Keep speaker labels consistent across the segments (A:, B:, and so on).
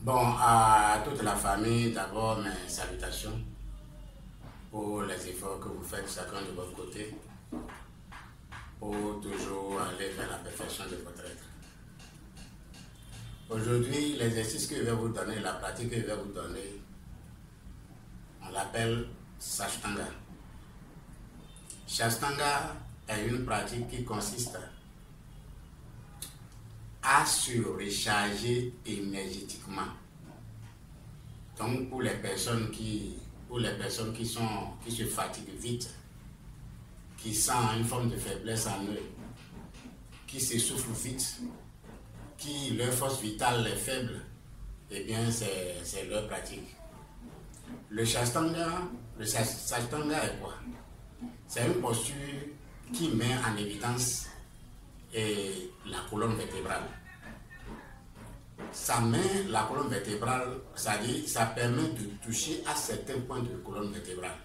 A: Bon, à toute la famille, d'abord mes salutations pour les efforts que vous faites chacun de votre côté pour toujours aller vers la perfection de votre être. Aujourd'hui, l'exercice que je vais vous donner, la pratique que je vais vous donner, on l'appelle Sashtanga. Sashtanga est une pratique qui consiste à se recharger énergétiquement. Donc pour les personnes qui se fatiguent vite, qui sentent une forme de faiblesse en eux, qui s'essoufflent vite, qui leur force vitale est faible, eh bien c'est leur pratique. Le Sashtanga est quoi? C'est une posture qui met en évidence la colonne vertébrale. Ça met la colonne vertébrale, c'est-à-dire ça permet de toucher à certains points de la colonne vertébrale.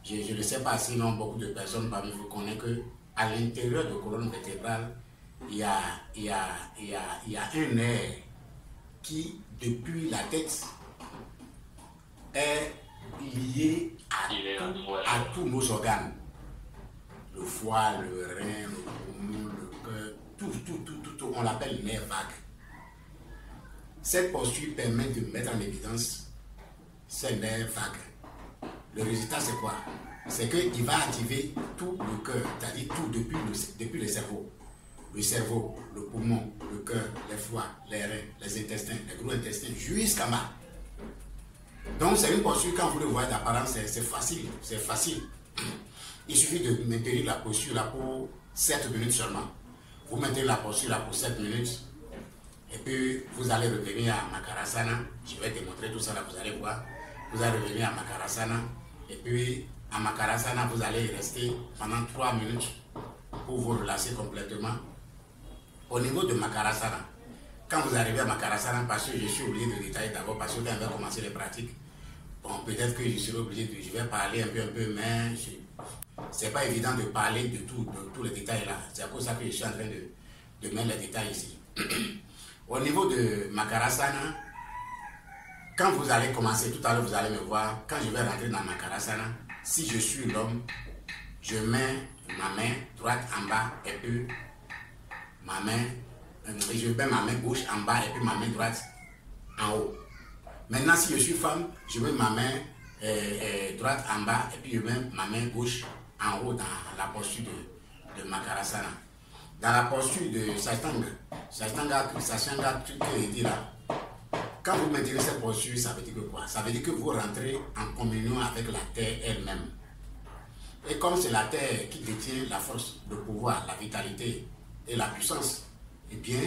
A: Je ne sais pas, sinon beaucoup de personnes parmi vous connaissent qu'à l'intérieur de la colonne vertébrale, il y a un nerf qui, depuis la tête, est lié à tous nos organes. Le foie, le rein, le poumon, le cœur, tout, on l'appelle nerf vague. Cette posture permet de mettre en évidence ces nerfs vagues. Le résultat, c'est quoi? C'est qu'il va activer tout le cœur, c'est-à-dire tout depuis le cerveau. Le cerveau, le poumon, le cœur, les foies, les reins, les intestins, les gros intestins, jusqu'à bas. Donc c'est une posture, quand vous le voyez d'apparence, c'est facile. Il suffit de maintenir la posture là pour 7 minutes seulement. Vous maintenez la posture là pour 7 minutes. Et puis vous allez revenir à Makarasana. Je vais démontrer tout ça là, vous allez voir. Vous allez revenir à Makarasana. Et puis à Makarasana, vous allez rester pendant 3 minutes pour vous relâcher complètement. Au niveau de Makarasana, quand vous arrivez à Makarasana, parce que je suis obligé de détailler d'abord, parce que quand on va commencer les pratiques, bon, peut-être que je serai obligé de, je vais parler un peu, mais c'est pas évident de parler de tous les détails là. C'est à cause de ça que je suis en train de mettre les détails ici. Au niveau de Makarasana, quand vous allez commencer, tout à l'heure vous allez me voir, quand je vais rentrer dans Makarasana, si je suis l'homme, je mets ma main droite en bas et puis je mets ma main gauche en bas et puis ma main droite en haut. Maintenant, si je suis femme, je mets ma main droite en bas et puis je mets ma main gauche en haut dans la posture de Makarasana. Dans la posture de Sashtanga que je dis là, quand vous maintenez cette posture, ça veut dire que quoi? Ça veut dire que vous rentrez en communion avec la terre elle-même. Et comme c'est la terre qui détient la force, le pouvoir, la vitalité et la puissance, eh bien,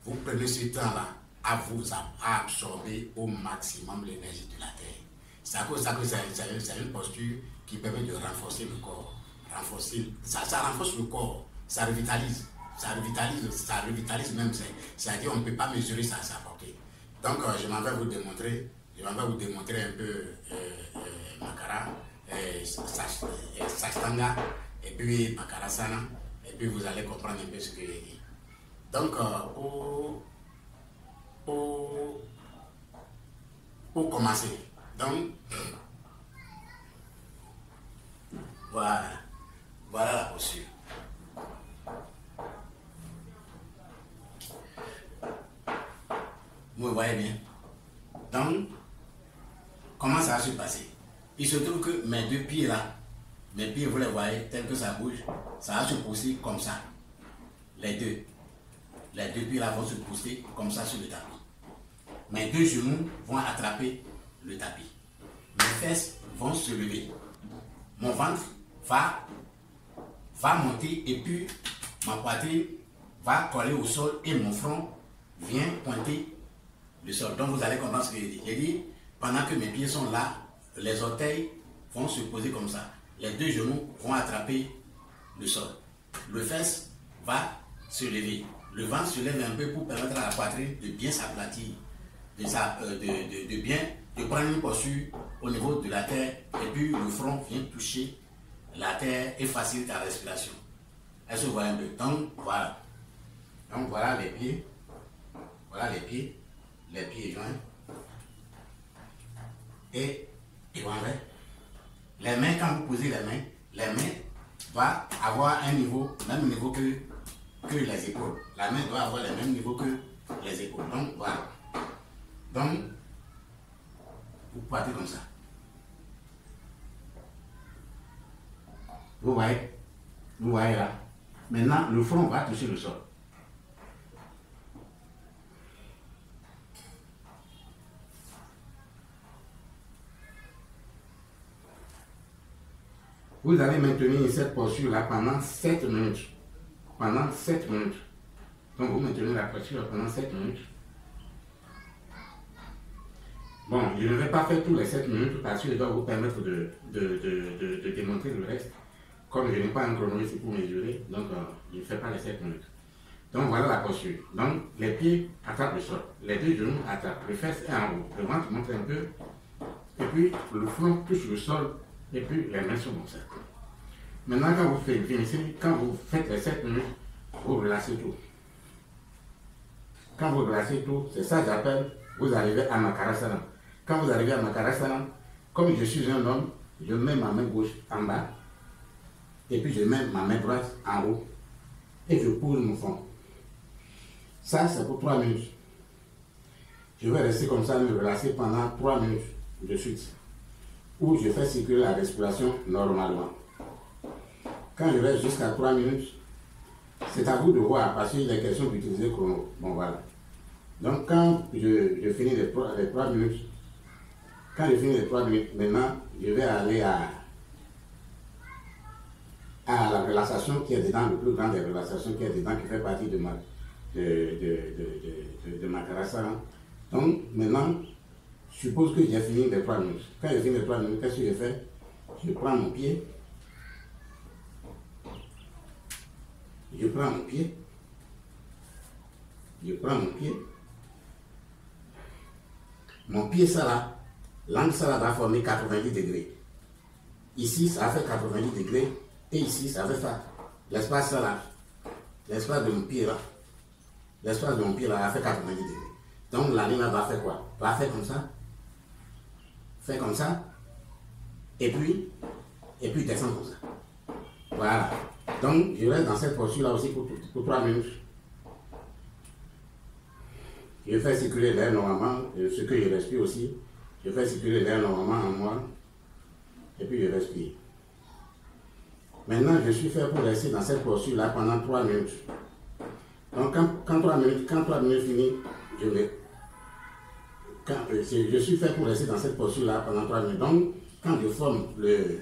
A: vous prenez ce temps-là à vous absorber au maximum l'énergie de la terre. C'est à cause de ça que c'est une posture qui permet de renforcer le corps. Ça renforce le corps, ça revitalise même. C'est-à-dire qu'on ne peut pas mesurer sa portée. Donc, je m'en vais vous démontrer un peu Makara, Sashtanga, et puis Makarasana, et puis vous allez comprendre un peu ce que je dis. Donc, pour commencer, donc, voilà la posture. Vous voyez bien. Donc, comment ça va se passer? Il se trouve que mes deux pieds là, mes pieds, vous les voyez, tels que ça bouge, ça va se pousser comme ça. Les deux pieds là vont se pousser comme ça sur le tapis. Mes deux genoux vont attraper le tapis. Mes fesses vont se lever. Mon ventre va monter et puis ma poitrine va coller au sol et mon front vient pointer le sol. Donc vous allez comprendre ce que j'ai dit. J'ai dit, pendant que mes pieds sont là, les orteils vont se poser comme ça. Les deux genoux vont attraper le sol. Le fesse va se lever. Le ventre se lève un peu pour permettre à la poitrine de bien s'aplatir, de prendre une posture au niveau de la terre, et puis le front vient toucher la terre et facilite la respiration. Est-ce que vous voyez un peu? Donc voilà. Donc voilà les pieds. Voilà les pieds joints. et voilà. Les mains, quand vous posez les mains doivent avoir un niveau, même niveau que les épaules. La main doit avoir le même niveau que les épaules. Donc voilà. Donc, vous partez comme ça. Vous voyez là. Maintenant, le front va toucher le sol. Vous allez maintenir cette posture-là pendant 7 minutes. Pendant 7 minutes. Donc vous maintenez la posture pendant 7 minutes. Bon, je ne vais pas faire tous les 7 minutes parce que je dois vous permettre de démontrer le reste. Comme je n'ai pas un chronomètre pour mesurer, donc je ne fais pas les 7 minutes. Donc voilà la posture. Donc les pieds attrapent le sol, les deux genoux attrapent, les fesses est en haut, le ventre monte un peu, et puis le front touche le sol, et puis les mains sont comme ça. Maintenant quand vous finissez, quand vous faites les 7 minutes, vous relâchez tout. Quand vous relâchez tout, c'est ça que j'appelle, vous arrivez à Makarasana. Quand vous arrivez à Makarasana, comme je suis un homme, je mets ma main gauche en bas, et puis je mets ma main droite en haut, et je pose mon front. Ça, c'est pour 3 minutes. Je vais rester comme ça, me relâcher pendant 3 minutes de suite, où je fais circuler la respiration normalement. Quand je reste jusqu'à 3 minutes, c'est à vous de voir, parce qu'il est question d'utiliser le chrono. Bon, voilà. Donc, quand je finis les 3 minutes, maintenant, je vais aller à la relaxation qui est dedans, le plus grand des relaxations qui est dedans, qui fait partie de Makarasana. Donc, maintenant, je suppose que j'ai fini les 3 minutes. Quand j'ai fini les 3 minutes, qu'est-ce que je fais? Je prends mon pied. Je prends mon pied. Mon pied, ça là, l'angle, ça là, va former 90 degrés. Ici, ça fait 90 degrés. Et ici, ça fait ça. L'espace, ça là, l'espace de mon pied là, va faire 90 degrés. Donc, la ligne là va faire quoi? Va faire comme ça. Faire comme ça. Et puis descendre comme ça. Voilà. Donc, je reste dans cette posture là aussi pour 3 minutes. Je fais circuler l'air normalement, ce que je respire aussi. Je fais circuler l'air normalement en moi. Et puis je respire. Maintenant, je suis fait pour rester dans cette posture là pendant 3 minutes. Donc, quand 3 minutes finissent, je suis fait pour rester dans cette posture là pendant 3 minutes. Donc, quand je forme les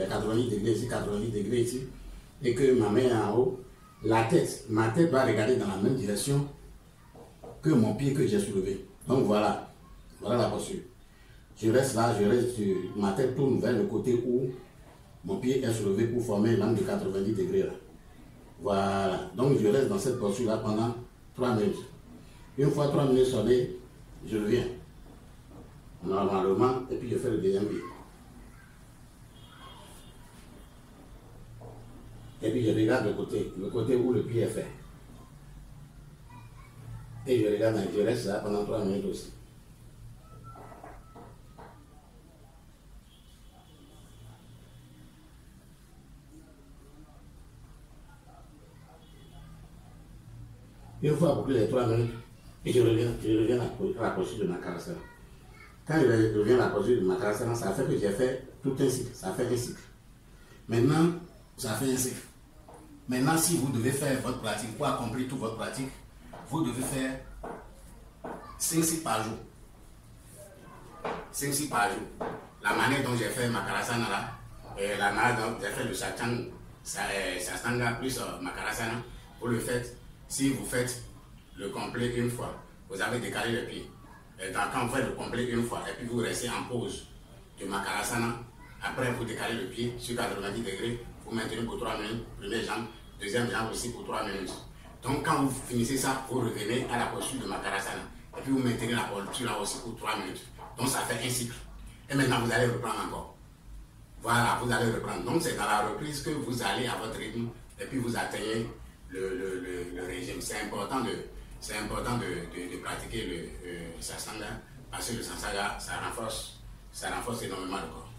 A: 90 degrés ici, 90 degrés ici, et que ma main est en haut, ma tête va regarder dans la même direction que mon pied que j'ai soulevé. Donc voilà la posture. Je reste là, ma tête tourne vers le côté où mon pied est soulevé pour former l'angle de 90 degrés là. Voilà. Donc je reste dans cette posture là pendant 3 minutes. Une fois 3 minutes sonnées, je reviens. Normalement, et puis je fais le deuxième pied. Et puis je regarde le côté où le pied est fait. Et je reste là pendant 3 minutes aussi. Une fois bouclé les 3 minutes, et je reviens à la posture de Makarasana. Quand je reviens à la posture de Makarasana, ça fait que j'ai fait tout un cycle. Ça fait un cycle. Maintenant, ça fait un cycle. Maintenant, si vous devez faire votre pratique, pour accomplir toute votre pratique, vous devez faire 5 cycles par jour. 5 cycles par jour. La manière dont j'ai fait Makarasana là, et la manière dont j'ai fait le Sastanga plus Makarasana, vous le faites. Si vous faites le complet une fois, vous avez décalé le pied. Et quand vous faites le complet une fois, et puis vous restez en pause de Makarasana, après vous décalez le pied sur 90 degrés, vous maintenez pour 3 minutes, première jambe, deuxième jambe aussi pour 3 minutes. Donc quand vous finissez ça, vous revenez à la posture de Makarasana. Et puis vous maintenez la posture là aussi pour 3 minutes. Donc ça fait un cycle. Et maintenant vous allez reprendre encore. Voilà, vous allez reprendre. Donc c'est dans la reprise que vous allez à votre rythme et puis vous atteignez le régime. C'est important de pratiquer le Sastanga parce que le Sastanga, ça renforce ça renforce énormément le corps.